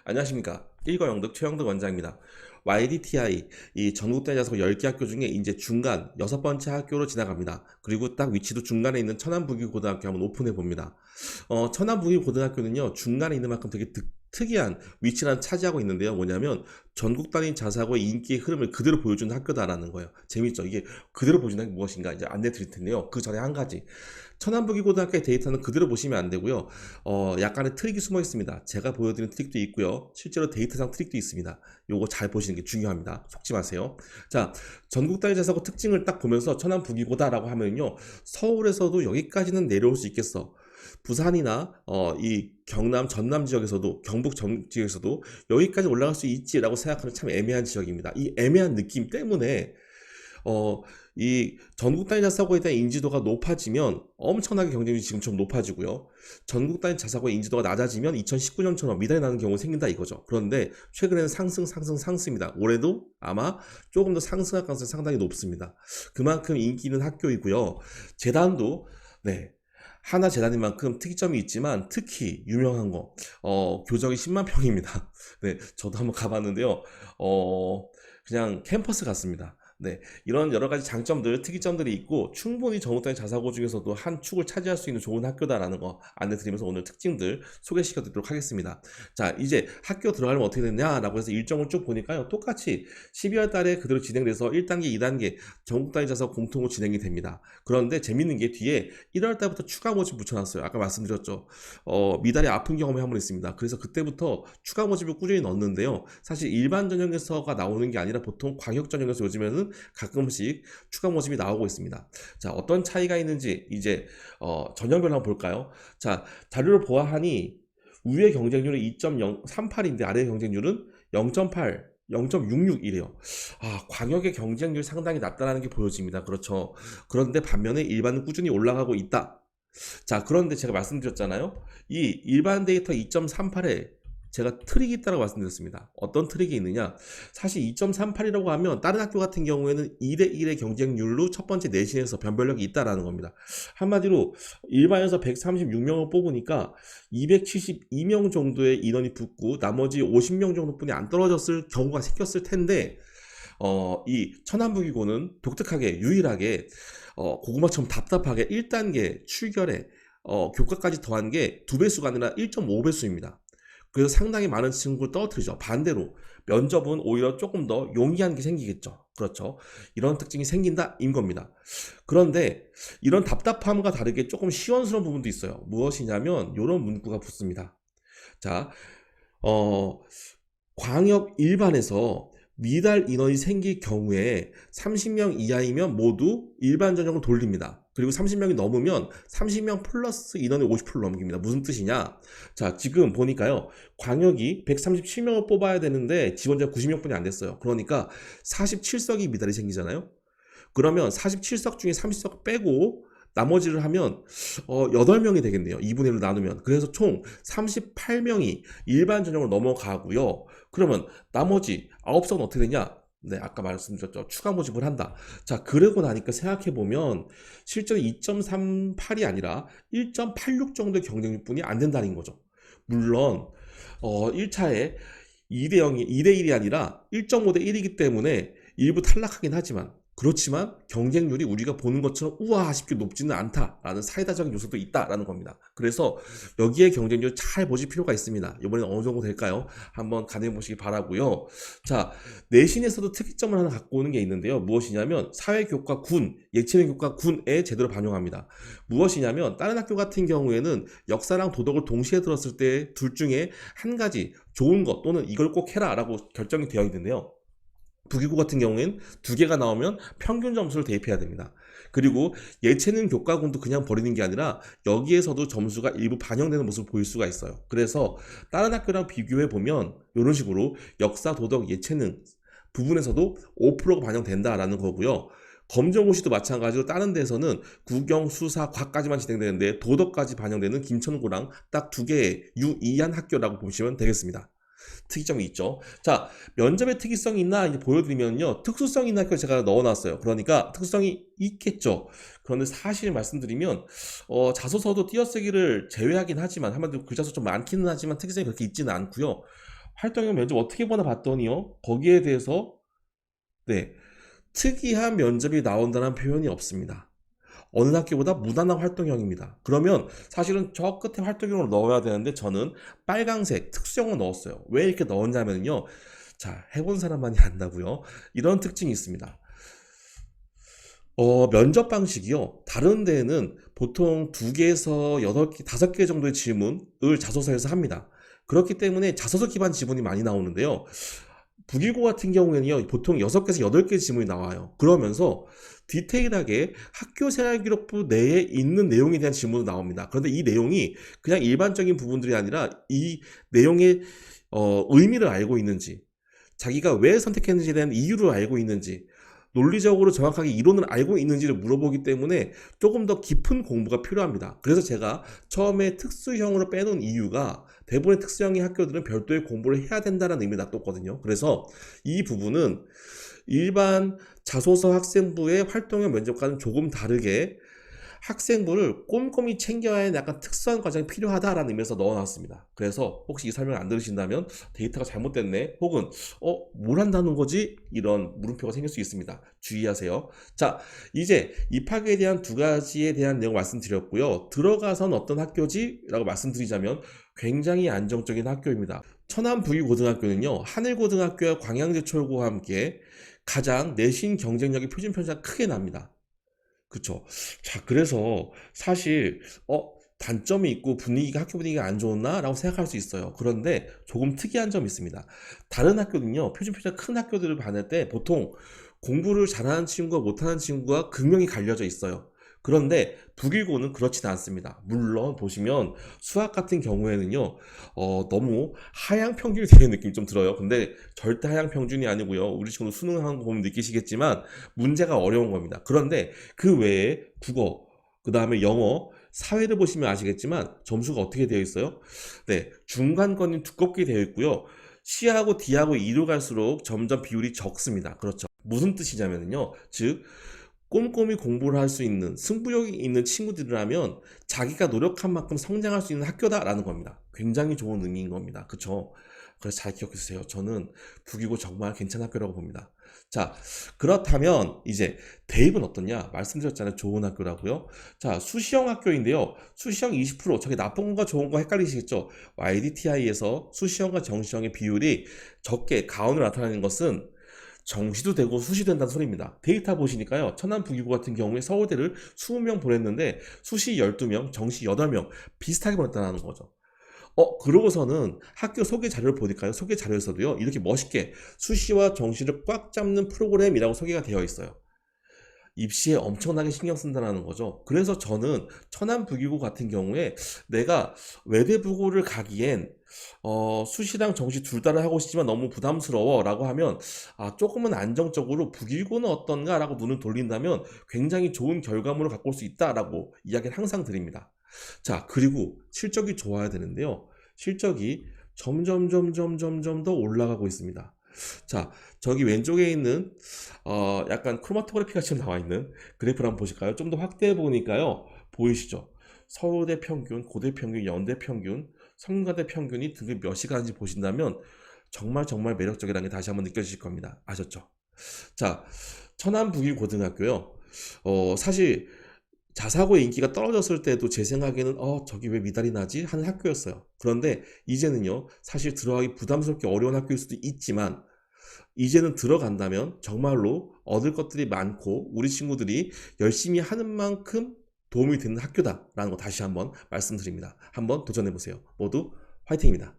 안녕하십니까. 일거영득 최영득 원장입니다. YDTI 이 전국대 자소 10개 학교 중에 이제 중간 6번째 학교로 지나갑니다. 그리고 딱 위치도 중간에 있는 천안부기고등학교 한번 오픈해 봅니다. 천안부기고등학교는요 중간에 있는 만큼 되게 특이한 위치를 차지하고 있는데요. 뭐냐면 전국 단위 자사고의 인기의 흐름을 그대로 보여주는 학교다라는 거예요. 재밌죠? 이게 그대로 보여주는 게 무엇인가 이제 안내 드릴 텐데요. 그 전에 한 가지. 천안부기고등학교의 데이터는 그대로 보시면 안 되고요. 약간의 트릭이 숨어 있습니다. 제가 보여드린 트릭도 있고요. 실제로 데이터상 트릭도 있습니다. 요거 잘 보시는 게 중요합니다. 속지 마세요. 자, 전국 단위 자사고 특징을 딱 보면서 천안부기고다라고 하면요. 서울에서도 여기까지는 내려올 수 있겠어. 부산이나 이 경남 전남 지역에서도 경북 전 지역에서도 여기까지 올라갈 수 있지라고 생각하는 참 애매한 지역입니다. 이 애매한 느낌 때문에 이 전국 단위 자사고에 대한 인지도가 높아지면 엄청나게 경쟁률이 지금처럼 높아지고요. 전국 단위 자사고의 인지도가 낮아지면 2019년처럼 미달이 나는 경우가 생긴다 이거죠. 그런데 최근에는 상승입니다. 올해도 아마 조금 더 상승할 가능성이 상당히 높습니다. 그만큼 인기 있는 학교이고요. 재단도 하나재단인 만큼 특이점이 있지만 특히 유명한 거 교정이 10만 평입니다. 네, 저도 한번 가봤는데요. 그냥 캠퍼스 같습니다. 네, 이런 여러 가지 장점들, 특이점들이 있고 충분히 전국 단위 자사고 중에서도 한 축을 차지할 수 있는 좋은 학교다라는 거 안내드리면서 오늘 특징들 소개시켜 드리도록 하겠습니다. 자, 이제 학교 들어가려면 어떻게 되냐라고 해서 일정을 쭉 보니까요. 똑같이 12월 달에 그대로 진행돼서 1단계, 2단계 전국 단위 자사고 공통으로 진행이 됩니다. 그런데 재밌는 게 뒤에 1월 달부터 추가 모집 붙여놨어요. 아까 말씀드렸죠. 미달이 아픈 경험이 한 번 있습니다. 그래서 그때부터 추가 모집을 꾸준히 넣었는데요. 사실 일반 전형에서가 나오는 게 아니라 보통 광역 전형에서 요즘에는 가끔씩 추가 모집이 나오고 있습니다. 자, 어떤 차이가 있는지 이제 전형별로 한번 볼까요? 자, 자료를 보아하니 위의 경쟁률은 2.038인데 아래의 경쟁률은 0.8 0.66이래요. 광역의 경쟁률이 상당히 낮다는 게 보여집니다. 그렇죠. 그런데 반면에 일반은 꾸준히 올라가고 있다. 자, 그런데 제가 말씀드렸잖아요. 이 일반 데이터 2.38에 제가 트릭이 있다고 말씀드렸습니다. 어떤 트릭이 있느냐? 사실 2.38이라고 하면 다른 학교 같은 경우에는 2대1의 경쟁률로 첫 번째 내신에서 변별력이 있다라는 겁니다. 한마디로 일반에서 136명을 뽑으니까 272명 정도의 인원이 붙고 나머지 50명 정도뿐이 안 떨어졌을 경우가 생겼을 텐데 이 천안부기고는 독특하게 유일하게 고구마처럼 답답하게 1단계 출결에 교과까지 더한 게 2배수가 아니라 1.5배수입니다. 그래서 상당히 많은 친구를 떨어뜨리죠. 반대로 면접은 오히려 조금 더 용이한 게 생기겠죠. 그렇죠. 이런 특징이 생긴다 인 겁니다. 그런데 이런 답답함과 다르게 조금 시원스러운 부분도 있어요. 무엇이냐면 이런 문구가 붙습니다. 자, 광역 일반에서 미달 인원이 생길 경우에 30명 이하이면 모두 일반 전형을 돌립니다. 그리고 30명이 넘으면 30명 플러스 인원의 50%를 넘깁니다. 무슨 뜻이냐? 자, 지금 보니까요. 광역이 137명을 뽑아야 되는데 지원자가 90명뿐이 안 됐어요. 그러니까 47석이 미달이 생기잖아요. 그러면 47석 중에 30석 빼고 나머지를 하면 8명이 되겠네요. 2분의 1로 나누면. 그래서 총 38명이 일반 전형으로 넘어가고요. 그러면 나머지 9석은 어떻게 되냐? 네, 아까 말씀드렸죠. 추가 모집을 한다. 자, 그러고 나니까 생각해보면 실제로 2.38이 아니라 1.86 정도의 경쟁률뿐이 안 된다는 거죠. 물론 1차에 2대0이 2대1이 아니라 1.5대 1이기 때문에 일부 탈락하긴 하지만 그렇지만 경쟁률이 우리가 보는 것처럼 우와 싶게 높지는 않다라는 사이다적인 요소도 있다라는 겁니다. 그래서 여기에 경쟁률 잘 보실 필요가 있습니다. 이번엔 어느 정도 될까요? 한번 가늠해 보시기 바라고요. 자, 내신에서도 특이점을 하나 갖고 오는 게 있는데요. 무엇이냐면 사회교과 군, 예체능 교과 군에 제대로 반영합니다. 무엇이냐면 다른 학교 같은 경우에는 역사랑 도덕을 동시에 들었을 때 둘 중에 한 가지 좋은 것 또는 이걸 꼭 해라라고 결정이 되어 있는데요. 부기고 같은 경우에는 2개가 나오면 평균 점수를 대입해야 됩니다. 그리고 예체능 교과군도 그냥 버리는 게 아니라 여기에서도 점수가 일부 반영되는 모습을 보일 수가 있어요. 그래서 다른 학교랑 비교해 보면 이런 식으로 역사, 도덕, 예체능 부분에서도 5%가 반영된다라는 거고요. 검정고시도 마찬가지로 다른 데서는 국영, 수사, 과까지만 진행되는데 도덕까지 반영되는 김천고랑 딱 2개의 유의한 학교라고 보시면 되겠습니다. 특이점이 있죠. 자, 면접의 특이성이 있나 이제 보여드리면요. 특수성이 있는 학교 제가 넣어놨어요. 그러니까 특수성이 있겠죠. 그런데 사실 말씀드리면 자소서도 띄어쓰기를 제외하긴 하지만 한마디로 글자수 좀 많기는 하지만 특이성이 그렇게 있지는 않고요. 활동형 면접 어떻게 보나 봤더니요. 거기에 대해서 네, 특이한 면접이 나온다는 표현이 없습니다. 어느 학교보다 무난한 활동형입니다. 그러면 사실은 저 끝에 활동형을 넣어야 되는데 저는 빨강색 특수형을 넣었어요. 왜 이렇게 넣었냐면요. 자, 해본 사람만이 안다고요. 이런 특징이 있습니다. 면접 방식이요. 다른 데에는 보통 2개에서 8개, 5개 정도의 질문을 자소서에서 합니다. 그렇기 때문에 자소서 기반 지문이 많이 나오는데요. 북일고 같은 경우에는요, 보통 6개에서 8개 질문이 나와요. 그러면서 디테일하게 학교 생활 기록부 내에 있는 내용에 대한 질문도 나옵니다. 그런데 이 내용이 그냥 일반적인 부분들이 아니라 이 내용의 의미를 알고 있는지, 자기가 왜 선택했는지에 대한 이유를 알고 있는지, 논리적으로 정확하게 이론을 알고 있는지를 물어보기 때문에 조금 더 깊은 공부가 필요합니다. 그래서 제가 처음에 특수형으로 빼놓은 이유가 대부분의 특수형의 학교들은 별도의 공부를 해야 된다는 의미를 놔뒀거든요. 그래서 이 부분은 일반 자소서 학생부의 활동형 면접과는 조금 다르게 학생부를 꼼꼼히 챙겨야 하는 약간 특수한 과정이 필요하다라는 의미에서 넣어놨습니다. 그래서 혹시 이 설명을 안 들으신다면 데이터가 잘못됐네 혹은 뭘 한다는 거지? 이런 물음표가 생길 수 있습니다. 주의하세요. 자, 이제 입학에 대한 2가지에 대한 내용 말씀드렸고요. 들어가선 어떤 학교지? 라고 말씀드리자면 굉장히 안정적인 학교입니다. 천안부기고등학교는요, 하늘고등학교와 광양제철고와 함께 가장 내신 경쟁력이 표준 편차가 크게 납니다. 그쵸. 자, 그래서 사실 단점이 있고 학교 분위기가 안 좋나? 라고 생각할 수 있어요. 그런데 조금 특이한 점이 있습니다. 다른 학교는요, 표준 편차가 큰 학교들을 봤을 때 보통 공부를 잘하는 친구와 못하는 친구가 극명히 갈려져 있어요. 그런데 북일고는 그렇지는 않습니다. 물론 보시면 수학 같은 경우에는요, 너무 하향 평균이 되는 느낌이 좀 들어요. 근데 절대 하향 평균이 아니고요. 우리 친구도 수능하는 거 보면 느끼시겠지만 문제가 어려운 겁니다. 그런데 그 외에 국어, 그 다음에 영어, 사회를 보시면 아시겠지만 점수가 어떻게 되어 있어요? 네, 중간권이 두껍게 되어 있고요. C하고 D하고 E로 갈수록 점점 비율이 적습니다. 그렇죠. 무슨 뜻이냐면요. 즉, 꼼꼼히 공부를 할 수 있는 승부욕이 있는 친구들이라면 자기가 노력한 만큼 성장할 수 있는 학교다라는 겁니다. 굉장히 좋은 의미인 겁니다. 그쵸? 그래서 잘 기억해 주세요. 저는 북이고 정말 괜찮은 학교라고 봅니다. 자, 그렇다면 이제 대입은 어떻냐? 말씀드렸잖아요. 좋은 학교라고요. 자, 수시형 학교인데요. 수시형 20%, 저게 나쁜 거가 좋은 거 헷갈리시겠죠? YDTI에서 수시형과 정시형의 비율이 적게 가운으로 나타나는 것은 정시도 되고 수시도 된다는 소리입니다. 데이터 보시니까요. 천안부기고 같은 경우에 서울대를 20명 보냈는데 수시 12명, 정시 8명 비슷하게 보냈다는 거죠. 그러고서는 학교 소개 자료를 보니까요. 소개 자료에서도요. 이렇게 멋있게 수시와 정시를 꽉 잡는 프로그램이라고 소개가 되어 있어요. 입시에 엄청나게 신경 쓴다는 거죠. 그래서 저는 천안부기고 같은 경우에 내가 외대부고를 가기엔 수시랑 정시 둘 다를 하고 싶지만 너무 부담스러워 라고 하면 조금은 안정적으로 북일고는 어떤가 라고 눈을 돌린다면 굉장히 좋은 결과물을 갖고 올 수 있다라고 이야기를 항상 드립니다. 자, 그리고 실적이 좋아야 되는데요. 실적이 점점 더 올라가고 있습니다. 자, 저기 왼쪽에 있는 약간 크로마토그래피 같이 나와 있는 그래프를 한번 보실까요? 좀 더 확대해 보니까요. 보이시죠? 서울대 평균, 고대 평균, 연대 평균, 성가대 평균이 등급 몇이 가는지 보신다면 정말 매력적이라는 게 다시 한번 느껴지실 겁니다. 아셨죠? 자, 천안북일고등학교요. 사실 자사고의 인기가 떨어졌을 때도 제 생각에는 저기 왜 미달이 나지? 하는 학교였어요. 그런데 이제는요, 사실 들어가기 부담스럽게 어려운 학교일 수도 있지만 이제는 들어간다면 정말로 얻을 것들이 많고 우리 친구들이 열심히 하는 만큼 도움이 되는 학교다라는 거 다시 한번 말씀드립니다. 한번 도전해보세요. 모두 화이팅입니다.